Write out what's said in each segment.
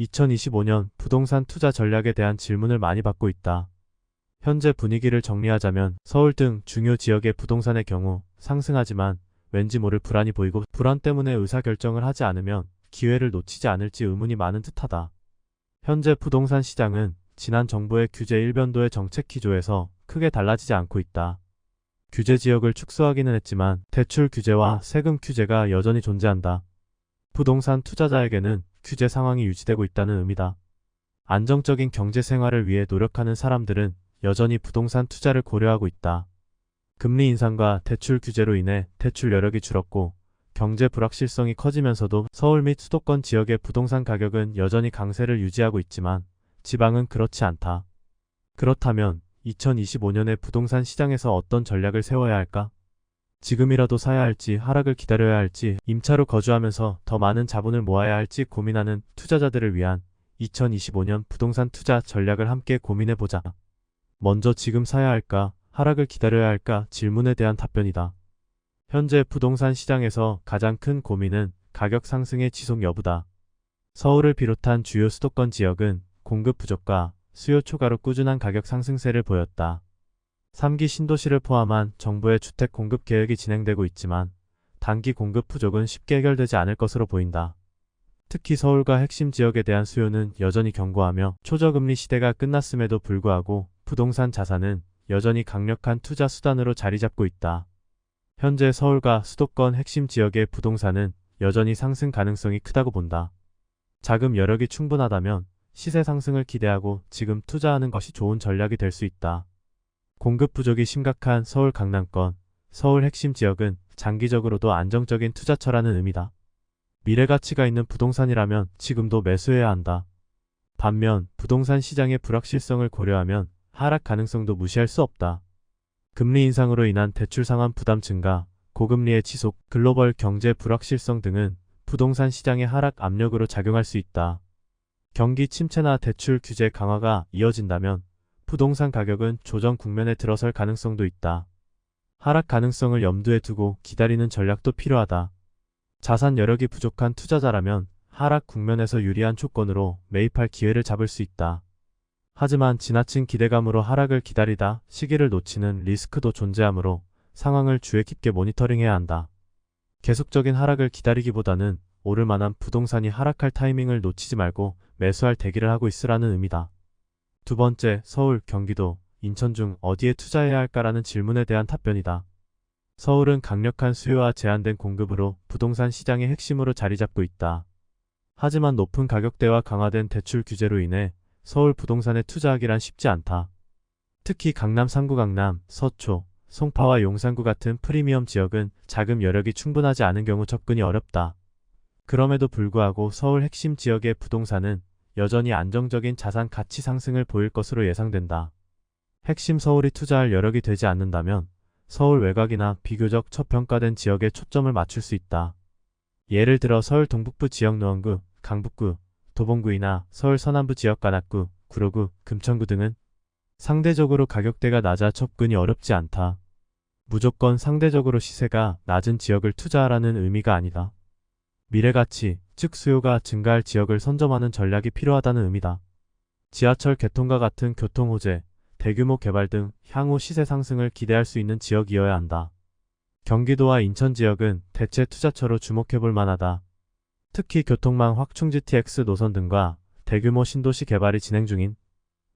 2025년 부동산 투자 전략에 대한 질문을 많이 받고 있다. 현재 분위기를 정리하자면 서울 등 중요 지역의 부동산의 경우 상승하지만 왠지 모를 불안이 보이고 불안 때문에 의사결정을 하지 않으면 기회를 놓치지 않을지 의문이 많은 듯하다. 현재 부동산 시장은 지난 정부의 규제 일변도의 정책 기조에서 크게 달라지지 않고 있다. 규제 지역을 축소하기는 했지만 대출 규제와 세금 규제가 여전히 존재한다. 부동산 투자자에게는 규제 상황이 유지되고 있다는 의미다. 안정적인 경제 생활을 위해 노력하는 사람들은 여전히 부동산 투자를 고려하고 있다. 금리 인상과 대출 규제로 인해 대출 여력이 줄었고 경제 불확실성이 커지면서도 서울 및 수도권 지역의 부동산 가격은 여전히 강세를 유지하고 있지만 지방은 그렇지 않다. 그렇다면 2025년에 부동산 시장에서 어떤 전략을 세워야 할까? 지금이라도 사야 할지 하락을 기다려야 할지 임차로 거주하면서 더 많은 자본을 모아야 할지 고민하는 투자자들을 위한 2025년 부동산 투자 전략을 함께 고민해보자. 먼저 지금 사야 할까, 하락을 기다려야 할까 질문에 대한 답변이다. 현재 부동산 시장에서 가장 큰 고민은 가격 상승의 지속 여부다. 서울을 비롯한 주요 수도권 지역은 공급 부족과 수요 초과로 꾸준한 가격 상승세를 보였다. 3기 신도시를 포함한 정부의 주택 공급 계획이 진행되고 있지만 단기 공급 부족은 쉽게 해결되지 않을 것으로 보인다. 특히 서울과 핵심 지역에 대한 수요는 여전히 견고하며 초저금리 시대가 끝났음에도 불구하고 부동산 자산은 여전히 강력한 투자 수단으로 자리 잡고 있다. 현재 서울과 수도권 핵심 지역의 부동산은 여전히 상승 가능성이 크다고 본다. 자금 여력이 충분하다면 시세 상승을 기대하고 지금 투자하는 것이 좋은 전략이 될 수 있다. 공급 부족이 심각한 서울 강남권, 서울 핵심 지역은 장기적으로도 안정적인 투자처라는 의미다. 미래 가치가 있는 부동산이라면 지금도 매수해야 한다. 반면 부동산 시장의 불확실성을 고려하면 하락 가능성도 무시할 수 없다. 금리 인상으로 인한 대출 상환 부담 증가, 고금리의 지속, 글로벌 경제 불확실성 등은 부동산 시장의 하락 압력으로 작용할 수 있다. 경기 침체나 대출 규제 강화가 이어진다면 부동산 가격은 조정 국면에 들어설 가능성도 있다. 하락 가능성을 염두에 두고 기다리는 전략도 필요하다. 자산 여력이 부족한 투자자라면 하락 국면에서 유리한 조건으로 매입할 기회를 잡을 수 있다. 하지만 지나친 기대감으로 하락을 기다리다 시기를 놓치는 리스크도 존재하므로 상황을 주의 깊게 모니터링해야 한다. 계속적인 하락을 기다리기보다는 오를 만한 부동산이 하락할 타이밍을 놓치지 말고 매수할 대기를 하고 있으라는 의미다. 두 번째, 서울, 경기도, 인천 중 어디에 투자해야 할까라는 질문에 대한 답변이다. 서울은 강력한 수요와 제한된 공급으로 부동산 시장의 핵심으로 자리 잡고 있다. 하지만 높은 가격대와 강화된 대출 규제로 인해 서울 부동산에 투자하기란 쉽지 않다. 특히 강남 3구 강남, 서초, 송파와 용산구 같은 프리미엄 지역은 자금 여력이 충분하지 않은 경우 접근이 어렵다. 그럼에도 불구하고 서울 핵심 지역의 부동산은 여전히 안정적인 자산 가치 상승을 보일 것으로 예상된다. 핵심 서울이 투자할 여력이 되지 않는다면 서울 외곽이나 비교적 저평가된 지역에 초점을 맞출 수 있다. 예를 들어 서울 동북부 지역 노원구, 강북구, 도봉구이나 서울 서남부 지역 관악구, 구로구, 금천구 등은 상대적으로 가격대가 낮아 접근이 어렵지 않다. 무조건 상대적으로 시세가 낮은 지역을 투자하라는 의미가 아니다. 미래가치, 즉 수요가 증가할 지역을 선점하는 전략이 필요하다는 의미다. 지하철 개통과 같은 교통 호재, 대규모 개발 등 향후 시세 상승을 기대할 수 있는 지역이어야 한다. 경기도와 인천 지역은 대체 투자처로 주목해볼 만하다. 특히 교통망 확충 GTX 노선 등과 대규모 신도시 개발이 진행 중인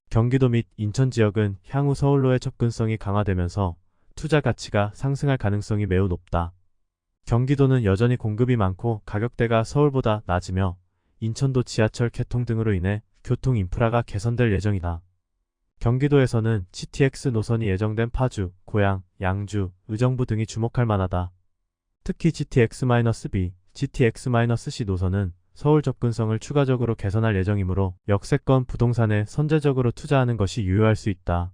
경기도 및 인천 지역은 향후 서울로의 접근성이 강화되면서 투자 가치가 상승할 가능성이 매우 높다. 경기도는 여전히 공급이 많고 가격대가 서울보다 낮으며 인천도 지하철 개통 등으로 인해 교통 인프라가 개선될 예정이다. 경기도에서는 GTX 노선이 예정된 파주, 고양, 양주, 의정부 등이 주목할 만하다. 특히 GTX-B, GTX-C 노선은 서울 접근성을 추가적으로 개선할 예정이므로 역세권 부동산에 선제적으로 투자하는 것이 유효할 수 있다.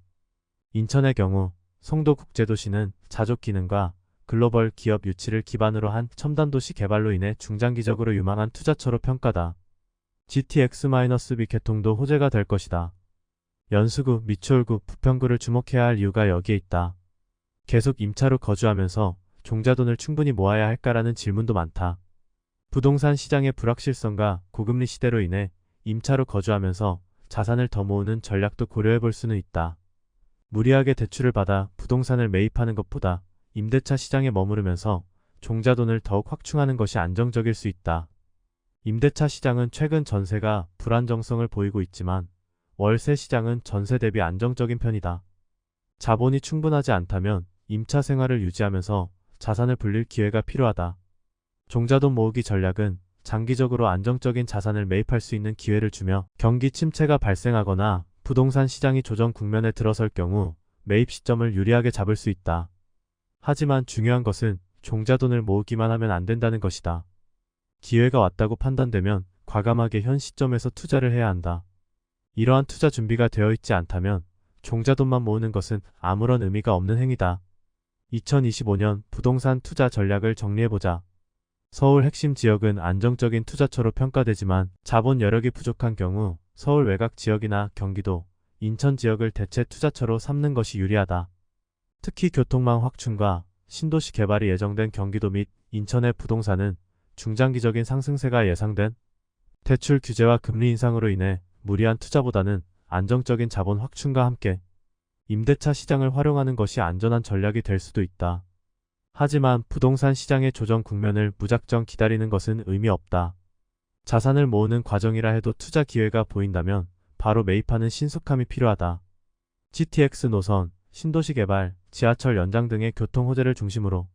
인천의 경우 송도국제도시는 자족 기능과 글로벌 기업 유치를 기반으로 한 첨단도시 개발로 인해 중장기적으로 유망한 투자처로 평가다. GTX-B 개통도 호재가 될 것이다. 연수구, 미추홀구, 부평구를 주목해야 할 이유가 여기에 있다. 계속 임차로 거주하면서 종자돈을 충분히 모아야 할까라는 질문도 많다. 부동산 시장의 불확실성과 고금리 시대로 인해 임차로 거주하면서 자산을 더 모으는 전략도 고려해 볼 수는 있다. 무리하게 대출을 받아 부동산을 매입하는 것보다 임대차 시장에 머무르면서 종자돈을 더욱 확충하는 것이 안정적일 수 있다. 임대차 시장은 최근 전세가 불안정성을 보이고 있지만 월세 시장은 전세 대비 안정적인 편이다. 자본이 충분하지 않다면 임차 생활을 유지하면서 자산을 불릴 기회가 필요하다. 종자돈 모으기 전략은 장기적으로 안정적인 자산을 매입할 수 있는 기회를 주며 경기 침체가 발생하거나 부동산 시장이 조정 국면에 들어설 경우 매입 시점을 유리하게 잡을 수 있다. 하지만 중요한 것은 종자돈을 모으기만 하면 안 된다는 것이다. 기회가 왔다고 판단되면 과감하게 현 시점에서 투자를 해야 한다. 이러한 투자 준비가 되어 있지 않다면 종자돈만 모으는 것은 아무런 의미가 없는 행위다. 2025년 부동산 투자 전략을 정리해보자. 서울 핵심 지역은 안정적인 투자처로 평가되지만 자본 여력이 부족한 경우 서울 외곽 지역이나 경기도, 인천 지역을 대체 투자처로 삼는 것이 유리하다. 특히 교통망 확충과 신도시 개발이 예정된 경기도 및 인천의 부동산은 중장기적인 상승세가 예상된 대출 규제와 금리 인상으로 인해 무리한 투자보다는 안정적인 자본 확충과 함께 임대차 시장을 활용하는 것이 안전한 전략이 될 수도 있다. 하지만 부동산 시장의 조정 국면을 무작정 기다리는 것은 의미 없다. 자산을 모으는 과정이라 해도 투자 기회가 보인다면 바로 매입하는 신속함이 필요하다. GTX 노선, 신도시 개발, 지하철 연장 등의 교통 호재를 중심으로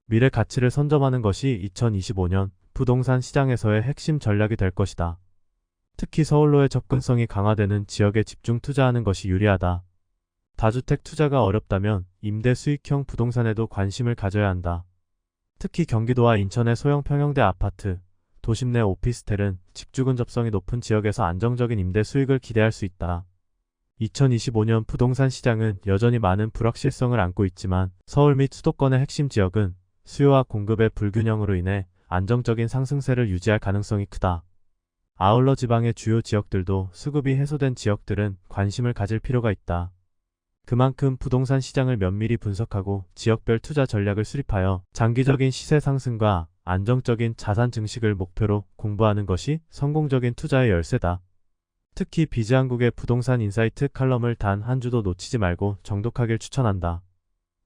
미래 가치를 선점하는 것이 2025년 부동산 시장에서의 핵심 전략이 될 것이다. 특히 서울로의 접근성이 강화되는 지역에 집중 투자하는 것이 유리하다. 다주택 투자가 어렵다면 임대 수익형 부동산에도 관심을 가져야 한다. 특히 경기도와 인천의 소형 평형대 아파트, 도심 내 오피스텔은 직주 근접성이 높은 지역에서 안정적인 임대 수익을 기대할 수 있다. 2025년 부동산 시장은 여전히 많은 불확실성을 안고 있지만 서울 및 수도권의 핵심 지역은 수요와 공급의 불균형으로 인해 안정적인 상승세를 유지할 가능성이 크다. 아울러 지방의 주요 지역들도 수급이 해소된 지역들은 관심을 가질 필요가 있다. 그만큼 부동산 시장을 면밀히 분석하고 지역별 투자 전략을 수립하여 장기적인 시세 상승과 안정적인 자산 증식을 목표로 공부하는 것이 성공적인 투자의 열쇠다. 특히 비즈한국의 부동산 인사이트 칼럼을 단 한 주도 놓치지 말고 정독하길 추천한다.